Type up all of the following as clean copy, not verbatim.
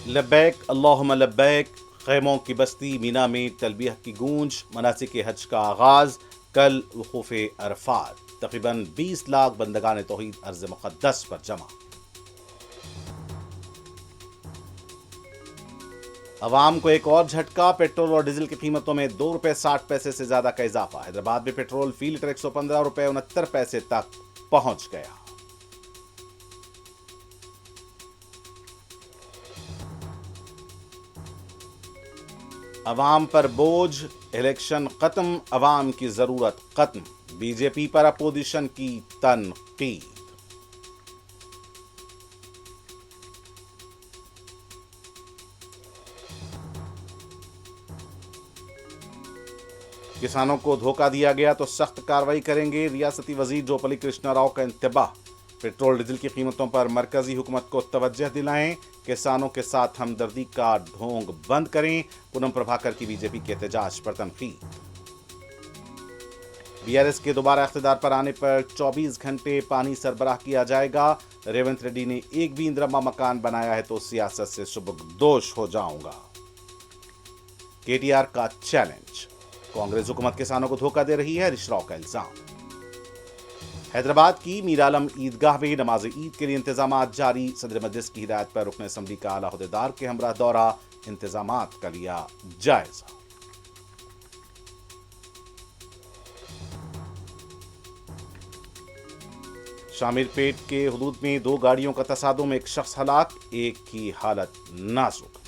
لبیک اللہم لبیک، خیموں کی بستی مینا میں تلبیہ کی گونج، مناسک حج کا آغاز کل وقوف عرفات، تقریباً 20 لاکھ بندگان توحید ارض مقدس پر جمع۔ عوام کو ایک اور جھٹکا، پیٹرول اور ڈیزل کی قیمتوں میں 2 روپے 60 پیسے سے زیادہ کا اضافہ، حیدرآباد میں پیٹرول فی لیٹر 115 روپے 69 پیسے تک پہنچ گیا۔ عوام پر بوجھ، الیکشن ختم، عوام کی ضرورت ختم، بی جے پی پر اپوزیشن کی تنقید۔ کسانوں کو دھوکہ دیا گیا تو سخت کارروائی کریں گے، ریاستی وزیر جوپلی کرشنا راؤ کا انتباہ۔ پیٹرول ڈیزل کی قیمتوں پر مرکزی حکومت کو توجہ دلائیں، کسانوں کے ساتھ ہمدردی کا ڈھونگ بند کریں، پونم پربھاکر کی بی جے پی کے احتجاج پر تنقید۔ بی آر ایس کے دوبارہ اقتدار پر آنے پر 24 گھنٹے پانی سربراہ کیا جائے گا، ریونت ریڈی نے ایک بھی اندرما مکان بنایا ہے تو سیاست سے سبکدوش ہو جاؤں گا۔ کے ٹی آر کا چیلنج، کانگریس حکومت کسانوں کو دھوکہ دے رہی ہے، ہریش راؤ کا الزام۔ حیدرآباد کی میر عالم عیدگاہ میں نماز عید کے لیے انتظامات جاری، صدر مجلس کی ہدایت پر رکن اسمبلی کا اعلیٰ عہدیدار کے ہمراہ دورہ، انتظامات کا لیا جائزہ۔ شامر پیٹ کے حدود میں 2 گاڑیوں کا تصادم، ایک شخص ہلاک، ایک کی حالت نازک۔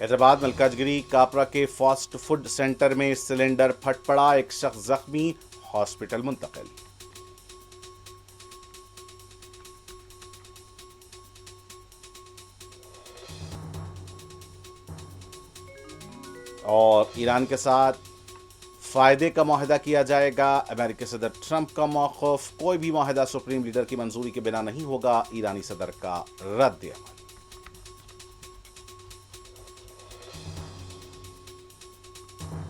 حیدرآباد ملکاج گری کاپرا کے فاسٹ فوڈ سینٹر میں سلنڈر پھٹ پڑا، ایک شخص زخمی، ہاسپٹل منتقل۔ اور ایران کے ساتھ فائدے کا معاہدہ کیا جائے گا، امریکی صدر ٹرمپ کا موقف، کوئی بھی معاہدہ سپریم لیڈر کی منظوری کے بنا نہیں ہوگا، ایرانی صدر کا رد عمل۔